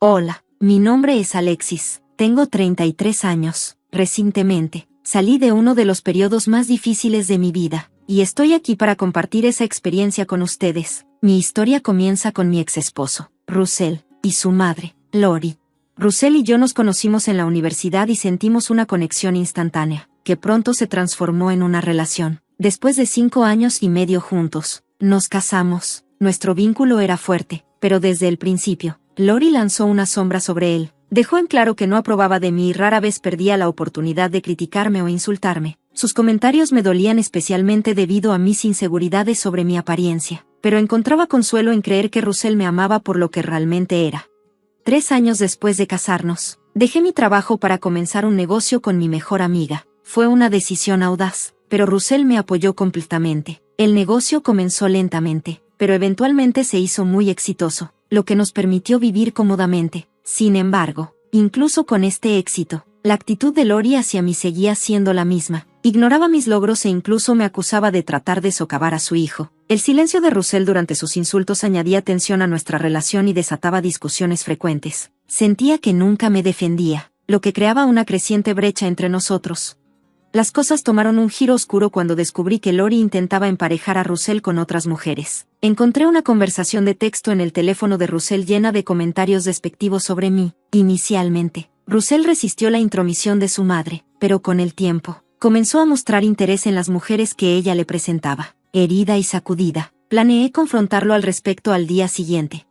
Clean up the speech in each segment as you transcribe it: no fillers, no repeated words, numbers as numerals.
Hola, mi nombre es Alexis, tengo 33 años. Recientemente, salí de uno de los periodos más difíciles de mi vida, y estoy aquí para compartir esa experiencia con ustedes. Mi historia comienza con mi exesposo, Russell, y su madre, Lori. Russell y yo nos conocimos en la universidad y sentimos una conexión instantánea, que pronto se transformó en una relación. Después de 5 años y medio juntos, nos casamos. Nuestro vínculo era fuerte, pero desde el principio, Lori lanzó una sombra sobre él. Dejó en claro que no aprobaba de mí y rara vez perdía la oportunidad de criticarme o insultarme. Sus comentarios me dolían especialmente debido a mis inseguridades sobre mi apariencia, pero encontraba consuelo en creer que Russell me amaba por lo que realmente era. 3 años después de casarnos, dejé mi trabajo para comenzar un negocio con mi mejor amiga. Fue una decisión audaz, pero Russell me apoyó completamente. El negocio comenzó lentamente, pero eventualmente se hizo muy exitoso, lo que nos permitió vivir cómodamente. Sin embargo, incluso con este éxito, la actitud de Lori hacia mí seguía siendo la misma. Ignoraba mis logros e incluso me acusaba de tratar de socavar a su hijo. El silencio de Russell durante sus insultos añadía tensión a nuestra relación y desataba discusiones frecuentes. Sentía que nunca me defendía, lo que creaba una creciente brecha entre nosotros. Las cosas tomaron un giro oscuro cuando descubrí que Lori intentaba emparejar a Russell con otras mujeres. Encontré una conversación de texto en el teléfono de Russell llena de comentarios despectivos sobre mí. Inicialmente, Russell resistió la intromisión de su madre, pero con el tiempo, comenzó a mostrar interés en las mujeres que ella le presentaba. Herida y sacudida, planeé confrontarlo al respecto al día siguiente.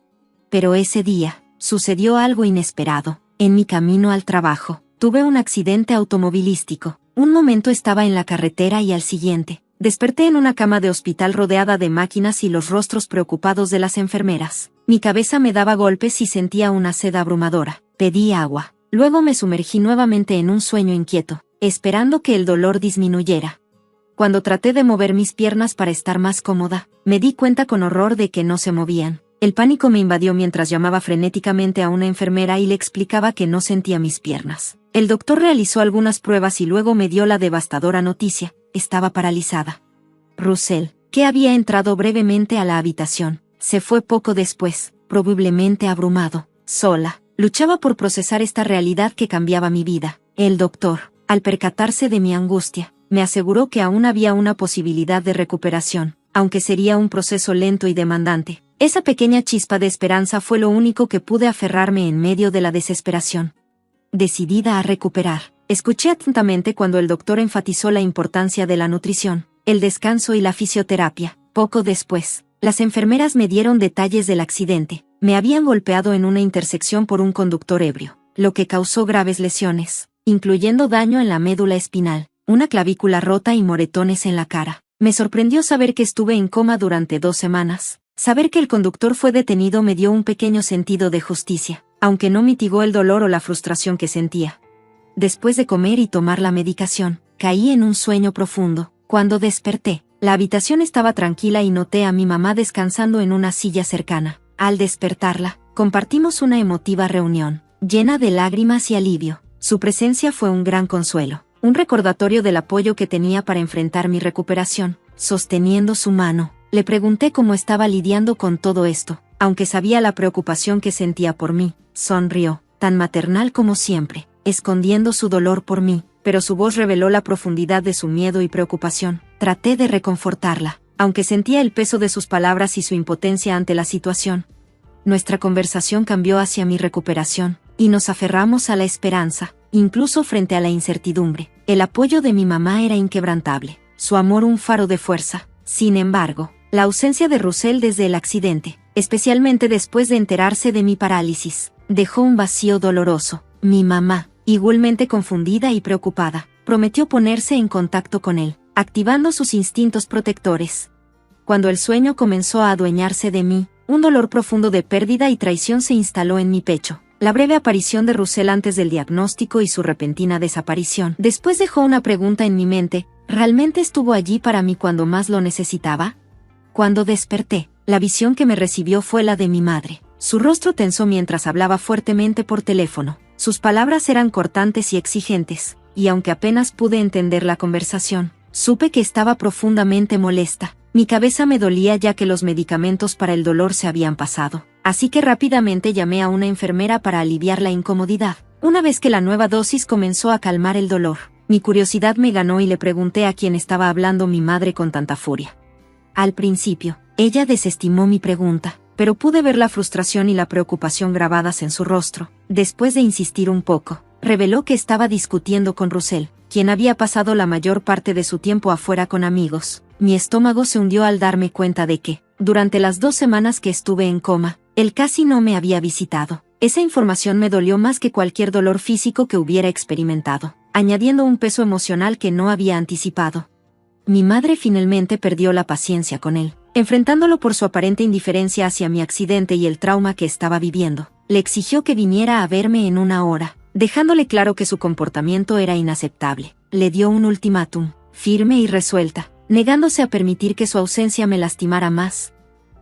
Pero ese día, sucedió algo inesperado. En mi camino al trabajo, tuve un accidente automovilístico. Un momento estaba en la carretera y al siguiente, desperté en una cama de hospital rodeada de máquinas y los rostros preocupados de las enfermeras. Mi cabeza me daba golpes y sentía una sed abrumadora. Pedí agua. Luego me sumergí nuevamente en un sueño inquieto, esperando que el dolor disminuyera. Cuando traté de mover mis piernas para estar más cómoda, me di cuenta con horror de que no se movían. El pánico me invadió mientras llamaba frenéticamente a una enfermera y le explicaba que no sentía mis piernas. El doctor realizó algunas pruebas y luego me dio la devastadora noticia: estaba paralizada. Russell, que había entrado brevemente a la habitación, se fue poco después, probablemente abrumado. Sola, luchaba por procesar esta realidad que cambiaba mi vida. El doctor, al percatarse de mi angustia, me aseguró que aún había una posibilidad de recuperación, aunque sería un proceso lento y demandante. Esa pequeña chispa de esperanza fue lo único que pude aferrarme en medio de la desesperación. Decidida a recuperar, escuché atentamente cuando el doctor enfatizó la importancia de la nutrición, el descanso y la fisioterapia. Poco después, las enfermeras me dieron detalles del accidente. Me habían golpeado en una intersección por un conductor ebrio, lo que causó graves lesiones, incluyendo daño en la médula espinal, una clavícula rota y moretones en la cara. Me sorprendió saber que estuve en coma durante 2 semanas. Saber que el conductor fue detenido me dio un pequeño sentido de justicia, aunque no mitigó el dolor o la frustración que sentía. Después de comer y tomar la medicación, caí en un sueño profundo. Cuando desperté, la habitación estaba tranquila y noté a mi mamá descansando en una silla cercana. Al despertarla, compartimos una emotiva reunión, llena de lágrimas y alivio. Su presencia fue un gran consuelo, un recordatorio del apoyo que tenía para enfrentar mi recuperación. Sosteniendo su mano, le pregunté cómo estaba lidiando con todo esto, aunque sabía la preocupación que sentía por mí. Sonrió, tan maternal como siempre, escondiendo su dolor por mí, pero su voz reveló la profundidad de su miedo y preocupación. Traté de reconfortarla, aunque sentía el peso de sus palabras y su impotencia ante la situación. Nuestra conversación cambió hacia mi recuperación, y nos aferramos a la esperanza, incluso frente a la incertidumbre. El apoyo de mi mamá era inquebrantable, su amor un faro de fuerza. Sin embargo, la ausencia de Russell desde el accidente, especialmente después de enterarse de mi parálisis, dejó un vacío doloroso. Mi mamá, igualmente confundida y preocupada, prometió ponerse en contacto con él, activando sus instintos protectores. Cuando el sueño comenzó a adueñarse de mí, un dolor profundo de pérdida y traición se instaló en mi pecho. La breve aparición de Russell antes del diagnóstico y su repentina desaparición después dejó una pregunta en mi mente: ¿realmente estuvo allí para mí cuando más lo necesitaba? Cuando desperté, la visión que me recibió fue la de mi madre. Su rostro tensó mientras hablaba fuertemente por teléfono. Sus palabras eran cortantes y exigentes, y aunque apenas pude entender la conversación, supe que estaba profundamente molesta. Mi cabeza me dolía ya que los medicamentos para el dolor se habían pasado. así que rápidamente llamé a una enfermera para aliviar la incomodidad. Una vez que la nueva dosis comenzó a calmar el dolor, mi curiosidad me ganó y le pregunté a quién estaba hablando mi madre con tanta furia. Al principio, ella desestimó mi pregunta, pero pude ver la frustración y la preocupación grabadas en su rostro. Después de insistir un poco, reveló que estaba discutiendo con Russell, quien había pasado la mayor parte de su tiempo afuera con amigos. Mi estómago se hundió al darme cuenta de que, durante las 2 semanas que estuve en coma, él casi no me había visitado. Esa información me dolió más que cualquier dolor físico que hubiera experimentado, añadiendo un peso emocional que no había anticipado. Mi madre finalmente perdió la paciencia con él, enfrentándolo por su aparente indiferencia hacia mi accidente y el trauma que estaba viviendo. Le exigió que viniera a verme en 1 hora, dejándole claro que su comportamiento era inaceptable. Le dio un ultimátum, firme y resuelta, negándose a permitir que su ausencia me lastimara más.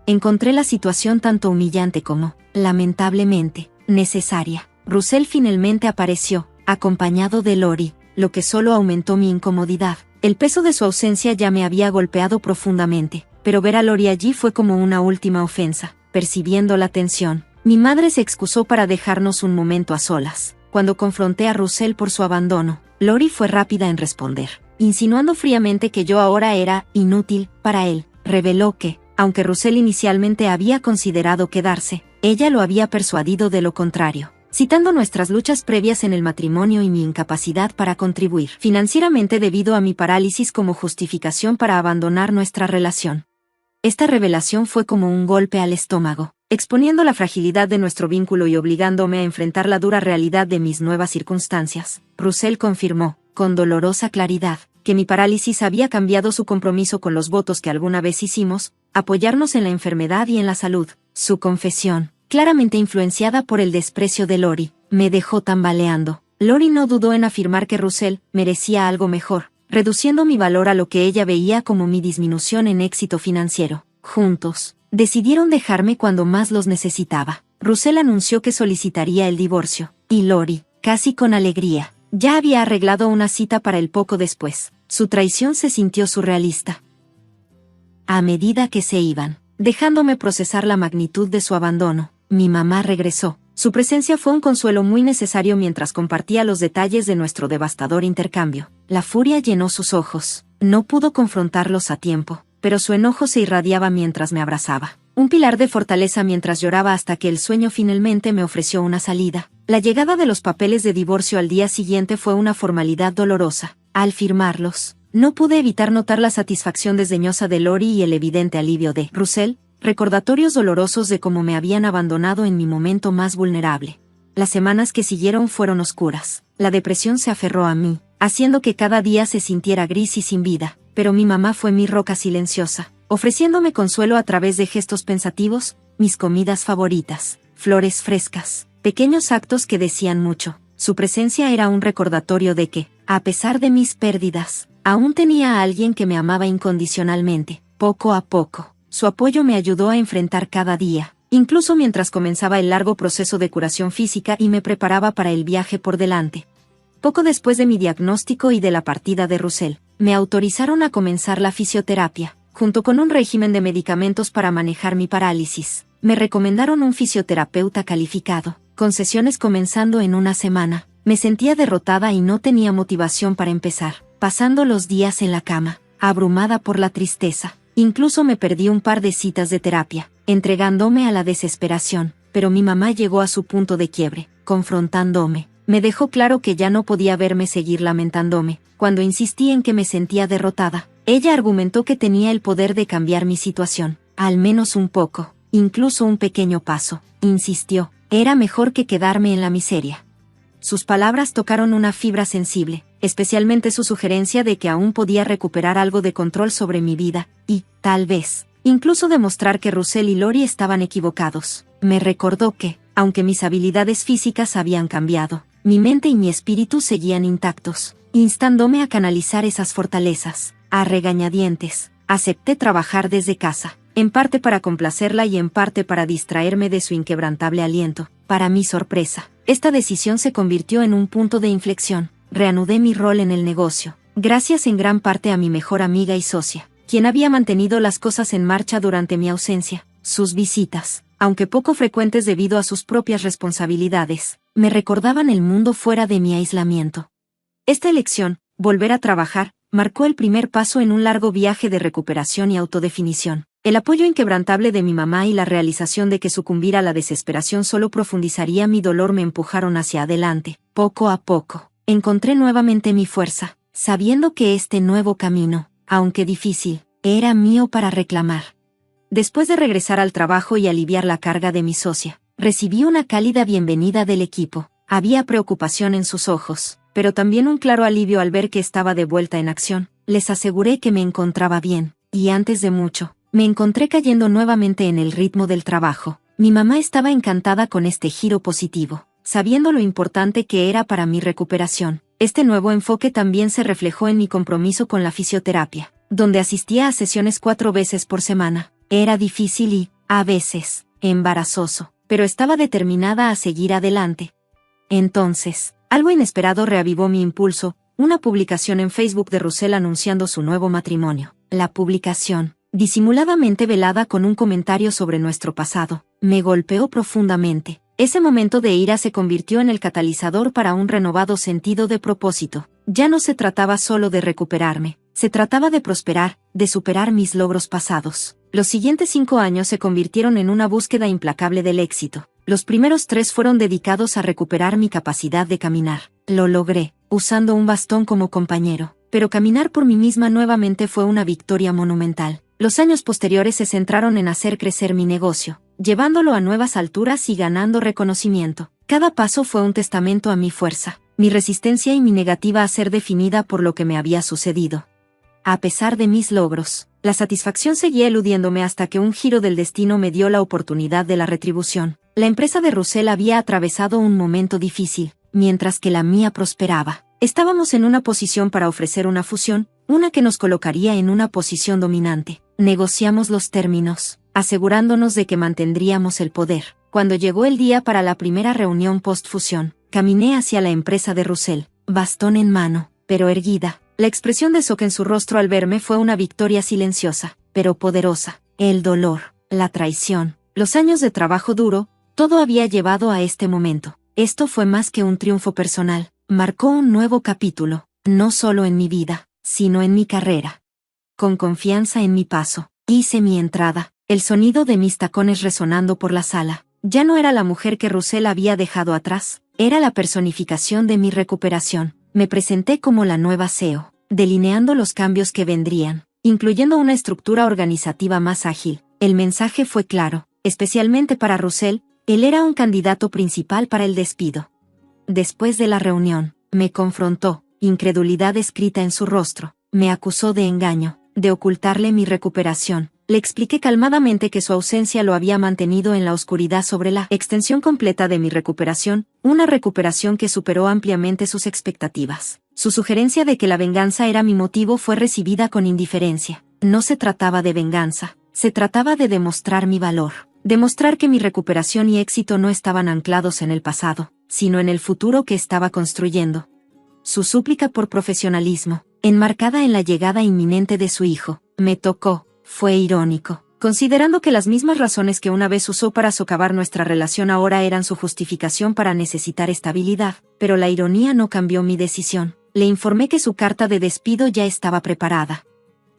Encontré la situación tanto humillante como, lamentablemente, necesaria. Russell finalmente apareció, acompañado de Lori, lo que solo aumentó mi incomodidad. El peso de su ausencia ya me había golpeado profundamente, pero ver a Lori allí fue como una última ofensa. Percibiendo la tensión, mi madre se excusó para dejarnos un momento a solas. Cuando confronté a Russell por su abandono, Lori fue rápida en responder, insinuando fríamente que yo ahora era inútil para él. Reveló que, aunque Russell inicialmente había considerado quedarse, ella lo había persuadido de lo contrario, citando nuestras luchas previas en el matrimonio y mi incapacidad para contribuir financieramente debido a mi parálisis como justificación para abandonar nuestra relación. Esta revelación fue como un golpe al estómago, exponiendo la fragilidad de nuestro vínculo y obligándome a enfrentar la dura realidad de mis nuevas circunstancias. Russell confirmó, con dolorosa claridad, que mi parálisis había cambiado su compromiso con los votos que alguna vez hicimos, apoyarnos en la enfermedad y en la salud. Su confesión, claramente influenciada por el desprecio de Lori, me dejó tambaleando. Lori no dudó en afirmar que Russell merecía algo mejor, reduciendo mi valor a lo que ella veía como mi disminución en éxito financiero. Juntos, decidieron dejarme cuando más los necesitaba. Russell anunció que solicitaría el divorcio, y Lori, casi con alegría, ya había arreglado una cita para el poco después. Su traición se sintió surrealista. A medida que se iban, dejándome procesar la magnitud de su abandono, mi mamá regresó. Su presencia fue un consuelo muy necesario mientras compartía los detalles de nuestro devastador intercambio. La furia llenó sus ojos. No pudo confrontarlos a tiempo, pero su enojo se irradiaba mientras me abrazaba. Un pilar de fortaleza mientras lloraba hasta que el sueño finalmente me ofreció una salida. La llegada de los papeles de divorcio al día siguiente fue una formalidad dolorosa. Al firmarlos, no pude evitar notar la satisfacción desdeñosa de Lori y el evidente alivio de Russell, recordatorios dolorosos de cómo me habían abandonado en mi momento más vulnerable. Las semanas que siguieron fueron oscuras. La depresión se aferró a mí, haciendo que cada día se sintiera gris y sin vida, pero mi mamá fue mi roca silenciosa, ofreciéndome consuelo a través de gestos pensativos, mis comidas favoritas, flores frescas, pequeños actos que decían mucho. Su presencia era un recordatorio de que, a pesar de mis pérdidas, aún tenía a alguien que me amaba incondicionalmente. Poco a poco, su apoyo me ayudó a enfrentar cada día, incluso mientras comenzaba el largo proceso de curación física y me preparaba para el viaje por delante. Poco después de mi diagnóstico y de la partida de Russell, me autorizaron a comenzar la fisioterapia, junto con un régimen de medicamentos para manejar mi parálisis. Me recomendaron un fisioterapeuta calificado, con sesiones comenzando en 1 semana. Me sentía derrotada y no tenía motivación para empezar, pasando los días en la cama, abrumada por la tristeza. Incluso me perdí un par de citas de terapia, entregándome a la desesperación, pero mi mamá llegó a su punto de quiebre, confrontándome. Me dejó claro que ya no podía verme seguir lamentándome. Cuando insistí en que me sentía derrotada, ella argumentó que tenía el poder de cambiar mi situación, al menos un poco, incluso un pequeño paso. Insistió, era mejor que quedarme en la miseria. Sus palabras tocaron una fibra sensible, especialmente su sugerencia de que aún podía recuperar algo de control sobre mi vida, y, tal vez, incluso demostrar que Russell y Lori estaban equivocados. Me recordó que, aunque mis habilidades físicas habían cambiado, mi mente y mi espíritu seguían intactos, instándome a canalizar esas fortalezas. A regañadientes, acepté trabajar desde casa, en parte para complacerla y en parte para distraerme de su inquebrantable aliento. Para mi sorpresa, esta decisión se convirtió en un punto de inflexión. Reanudé mi rol en el negocio, gracias en gran parte a mi mejor amiga y socia, quien había mantenido las cosas en marcha durante mi ausencia. Sus visitas, aunque poco frecuentes debido a sus propias responsabilidades, me recordaban el mundo fuera de mi aislamiento. Esta elección, volver a trabajar, marcó el primer paso en un largo viaje de recuperación y autodefinición. El apoyo inquebrantable de mi mamá y la realización de que sucumbir a la desesperación solo profundizaría mi dolor me empujaron hacia adelante. Poco a poco, encontré nuevamente mi fuerza, sabiendo que este nuevo camino, aunque difícil, era mío para reclamar. Después de regresar al trabajo y aliviar la carga de mi socia, recibí una cálida bienvenida del equipo. Había preocupación en sus ojos, pero también un claro alivio al ver que estaba de vuelta en acción. Les aseguré que me encontraba bien, y antes de mucho, me encontré cayendo nuevamente en el ritmo del trabajo. Mi mamá estaba encantada con este giro positivo, sabiendo lo importante que era para mi recuperación. Este nuevo enfoque también se reflejó en mi compromiso con la fisioterapia, donde asistía a sesiones 4 veces por semana. Era difícil y, a veces, embarazoso, pero estaba determinada a seguir adelante. Entonces, algo inesperado reavivó mi impulso, una publicación en Facebook de Russell anunciando su nuevo matrimonio. La publicación, disimuladamente velada con un comentario sobre nuestro pasado, me golpeó profundamente. Ese momento de ira se convirtió en el catalizador para un renovado sentido de propósito. Ya no se trataba solo de recuperarme, se trataba de prosperar, de superar mis logros pasados. Los siguientes 5 años se convirtieron en una búsqueda implacable del éxito. Los primeros 3 fueron dedicados a recuperar mi capacidad de caminar. Lo logré, usando un bastón como compañero, pero caminar por mí misma nuevamente fue una victoria monumental. Los años posteriores se centraron en hacer crecer mi negocio, llevándolo a nuevas alturas y ganando reconocimiento. Cada paso fue un testamento a mi fuerza, mi resistencia y mi negativa a ser definida por lo que me había sucedido. A pesar de mis logros, la satisfacción seguía eludiéndome hasta que un giro del destino me dio la oportunidad de la retribución. La empresa de Russell había atravesado un momento difícil, mientras que la mía prosperaba. Estábamos en una posición para ofrecer una fusión, una que nos colocaría en una posición dominante. Negociamos los términos, asegurándonos de que mantendríamos el poder. Cuando llegó el día para la primera reunión post-fusión, caminé hacia la empresa de Russell, bastón en mano, pero erguida. La expresión de shock en su rostro al verme fue una victoria silenciosa, pero poderosa. El dolor, la traición, los años de trabajo duro, todo había llevado a este momento. Esto fue más que un triunfo personal, marcó un nuevo capítulo, no solo en mi vida, sino en mi carrera. Con confianza en mi paso, hice mi entrada, el sonido de mis tacones resonando por la sala. Ya no era la mujer que Russell había dejado atrás, era la personificación de mi recuperación. Me presenté como la nueva CEO, delineando los cambios que vendrían, incluyendo una estructura organizativa más ágil. El mensaje fue claro, especialmente para Russell, él era un candidato principal para el despido. Después de la reunión, me confrontó, incredulidad escrita en su rostro, me acusó de engaño, de ocultarle mi recuperación. Le expliqué calmadamente que su ausencia lo había mantenido en la oscuridad sobre la extensión completa de mi recuperación, una recuperación que superó ampliamente sus expectativas. Su sugerencia de que la venganza era mi motivo fue recibida con indiferencia. No se trataba de venganza, se trataba de demostrar mi valor, demostrar que mi recuperación y éxito no estaban anclados en el pasado, sino en el futuro que estaba construyendo. Su súplica por profesionalismo, enmarcada en la llegada inminente de su hijo, me tocó. Fue irónico, considerando que las mismas razones que una vez usó para socavar nuestra relación ahora eran su justificación para necesitar estabilidad, pero la ironía no cambió mi decisión. Le informé que su carta de despido ya estaba preparada.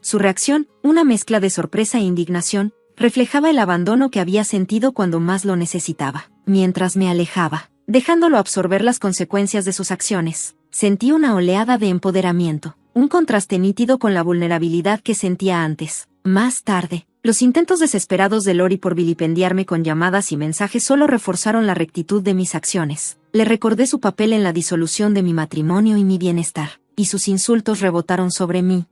Su reacción, una mezcla de sorpresa e indignación, reflejaba el abandono que había sentido cuando más lo necesitaba. Mientras me alejaba, dejándolo absorber las consecuencias de sus acciones, sentí una oleada de empoderamiento, un contraste nítido con la vulnerabilidad que sentía antes. Más tarde, los intentos desesperados de Lori por vilipendiarme con llamadas y mensajes solo reforzaron la rectitud de mis acciones. Le recordé su papel en la disolución de mi matrimonio y mi bienestar, y sus insultos rebotaron sobre mí.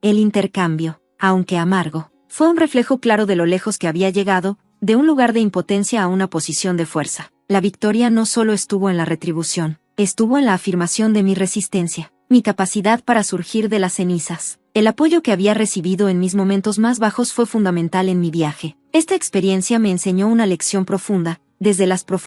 El intercambio, aunque amargo, fue un reflejo claro de lo lejos que había llegado, de un lugar de impotencia a una posición de fuerza. La victoria no solo estuvo en la retribución, estuvo en la afirmación de mi resistencia, mi capacidad para surgir de las cenizas. El apoyo que había recibido en mis momentos más bajos fue fundamental en mi viaje. Esta experiencia me enseñó una lección profunda, desde las profundidades